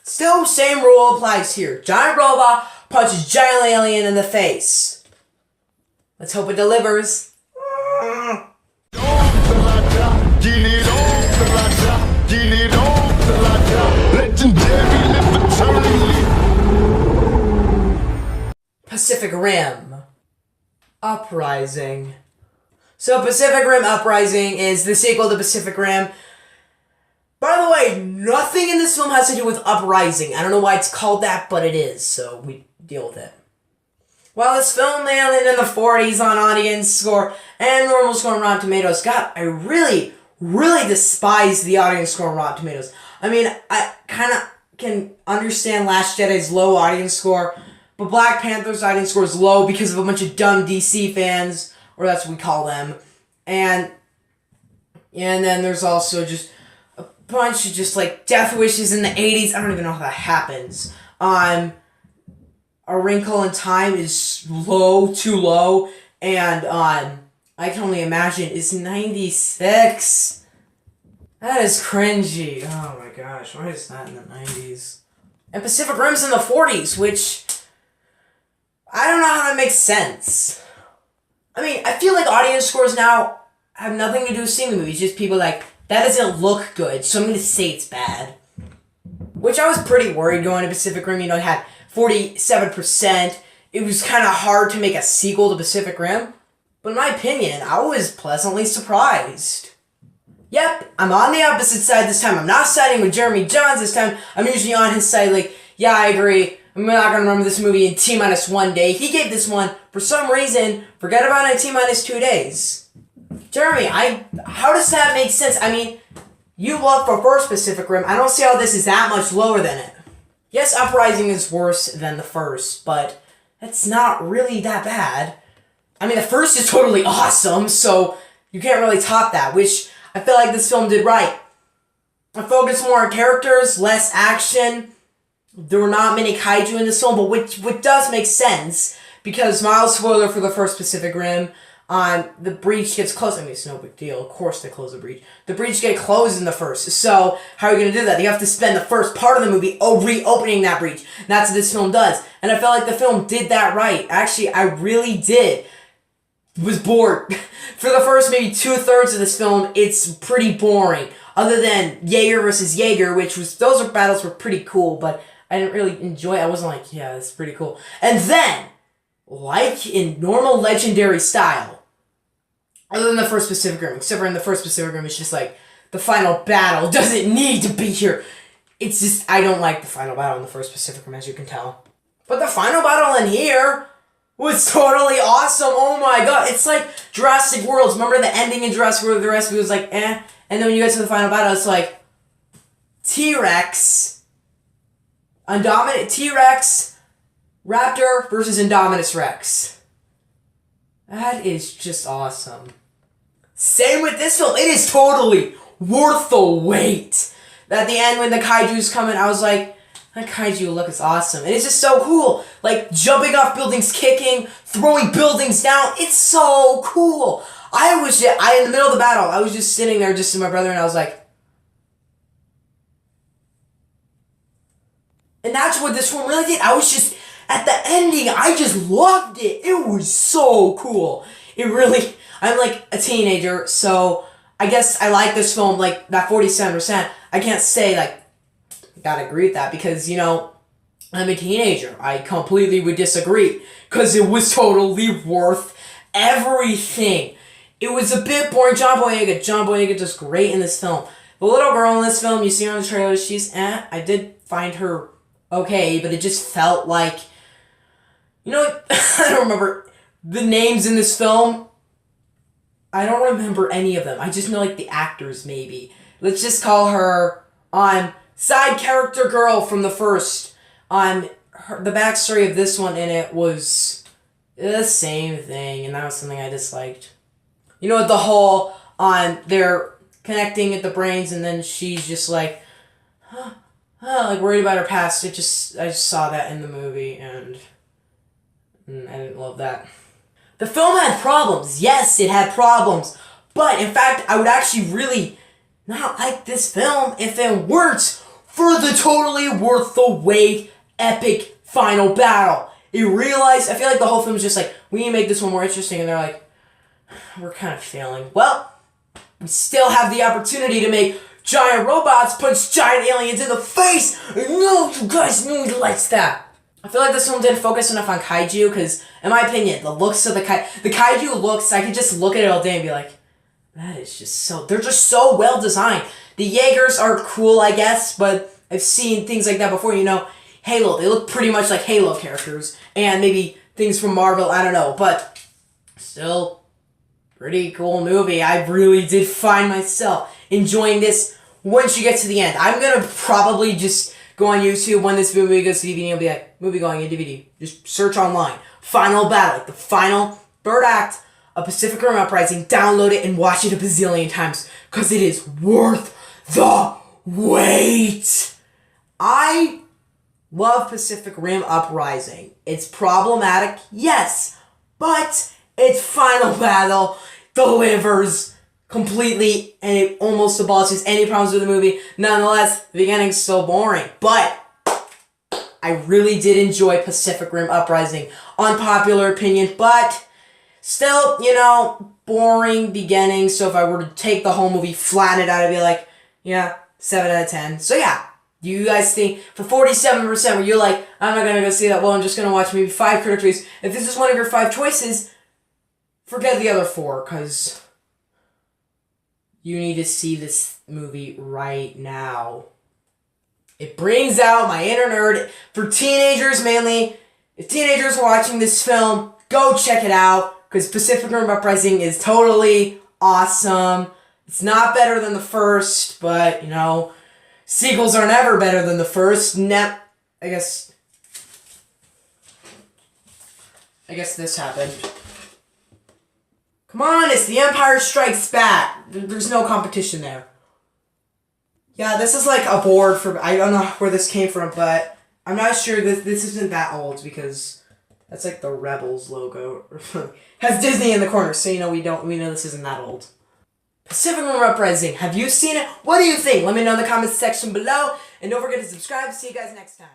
Still, same rule applies here. Giant robot punches giant alien in the face. Let's hope it delivers. Pacific Rim Uprising. So Pacific Rim Uprising is the sequel to Pacific Rim. By the way, nothing in this film has to do with Uprising. I don't know why it's called that, but it is, so we deal with it. Well, this film landed in the 40s on audience score and normal score on Rotten Tomatoes. God, I really despise the audience score on Rotten Tomatoes. I mean, I kind of can understand Last Jedi's low audience score, but Black Panther's audience score is low because of a bunch of dumb DC fans, or that's what we call them. And then there's also just a bunch of just like death wishes in the 80s. I don't even know how that happens. A Wrinkle in Time is low, too low, and I can only imagine is 96. That is cringy. Oh my gosh, why is that in the 90s? And Pacific Rim's in the 40s, which I don't know how that makes sense. I mean, I feel like audience scores now have nothing to do with seeing the movie. It's just people like, that doesn't look good, so I'm going to say it's bad. Which I was pretty worried going to Pacific Rim. You know, it had 47%. It was kind of hard to make a sequel to Pacific Rim. But in my opinion, I was pleasantly surprised. Yep, I'm on the opposite side this time. I'm not siding with Jeremy Jahns this time. I'm usually on his side like, yeah, I agree. I'm not going to remember this movie in T-1 day. He gave this one, for some reason, forget about it in T-2 days. Jeremy, how does that make sense? I mean, you loved the first Pacific Rim. I don't see how this is that much lower than it. Yes, Uprising is worse than the first, but it's not really that bad. I mean, the first is totally awesome, so you can't really top that, which I feel like this film did right. I focused more on characters, less action. There were not many kaiju in this film, but which does make sense, because mild spoiler for the first Pacific Rim, the breach gets closed. I mean, it's no big deal. Of course they close the breach. The breach gets closed in the first. So, how are you going to do that? You have to spend the first part of the movie reopening that breach. And that's what this film does. And I felt like the film did that right. Actually, I really did. Was bored. For the first maybe 2/3 of this film, it's pretty boring. Other than Jaeger versus Jaeger, those battles were pretty cool, but I didn't really enjoy it. I wasn't like, yeah, that's pretty cool. And then, like in normal Legendary style, other than the first Pacific Rim, except for in the first Pacific Rim, it's just like, the final battle doesn't need to be here. It's just, I don't like the final battle in the first Pacific Rim, as you can tell. But the final battle in here was totally awesome. Oh my god. It's like Jurassic World. Remember the ending in Jurassic World? The rest of it was like, eh. And then when you get to the final battle, it's like T-Rex, T-Rex, Raptor versus Indominus Rex. That is just awesome. Same with this film. It is totally worth the wait. At the end, when the kaiju's coming, I was like, that kaiju look is awesome. And it's just so cool. Like, jumping off buildings, kicking, throwing buildings down. It's so cool. In the middle of the battle, I was just sitting there just to my brother, and I was like, and that's what this film really did. I was just, at the ending, I just loved it. It was so cool. I'm like a teenager, so I guess I like this film, like, that 47%. I can't say, like, gotta agree with that, because, you know, I'm a teenager. I completely would disagree, because it was totally worth everything. It was a bit boring. John Boyega does great in this film. The little girl in this film, you see her in the trailer, she's I did find her okay, but it just felt like, you know, I don't remember the names in this film. I don't remember any of them. I just know, like, the actors, maybe. Let's just call her, side character girl from the first. The backstory of this one in it was the same thing, and that was something I disliked. You know, the whole, they're connecting at the brains, and then she's just like, like, worried about her past. I just saw that in the movie, and I didn't love that. The film had problems. Yes, it had problems. But, in fact, I would actually really not like this film if it weren't for the totally worth the wait epic final battle. I feel like the whole film is just like, we need to make this one more interesting, and they're like, we're kind of failing. Well, we still have the opportunity to make giant robots punch giant aliens in the face! No, you guys, nobody likes that. I feel like this film didn't focus enough on kaiju, because, in my opinion, the looks of the kaiju looks, I could just look at it all day and be like, that is just so, they're just so well designed. The Jaegers are cool, I guess, but I've seen things like that before, Halo, they look pretty much like Halo characters, and maybe things from Marvel, I don't know, but still, pretty cool movie. I really did find myself enjoying this once you get to the end. I'm gonna probably just go on YouTube when this movie goes to DVD and it'll be like, movie going in DVD. Just search online. Final battle, like the final third act of Pacific Rim Uprising. Download it and watch it a bazillion times, because it is worth the wait. I love Pacific Rim Uprising. It's problematic, yes, but its final battle delivers completely, and it almost abolishes any problems with the movie. Nonetheless, the beginning's so boring, but I really did enjoy Pacific Rim Uprising. Unpopular opinion, but still, boring beginning. So if I were to take the whole movie, flatten it out, I'd be like, yeah, 7 out of 10. So yeah, do you guys think, for 47% where you're like, I'm not gonna go see that, well, I'm just gonna watch maybe 5 critic reviews. If this is one of your 5 choices, forget the other 4, because you need to see this movie right now. It brings out my inner nerd. For teenagers mainly, if teenagers are watching this film, go check it out, because Pacific Rim Uprising is totally awesome. It's not better than the first, but, sequels are never better than the first. I guess this happened. Come on, it's The Empire Strikes Back. There's no competition there. Yeah, this is like a board for, I don't know where this came from, but I'm not sure this isn't that old, because that's like the Rebels logo. Has Disney in the corner, so we know this isn't that old. Pacific Rim Uprising, have you seen it? What do you think? Let me know in the comments section below, and don't forget to subscribe. See you guys next time.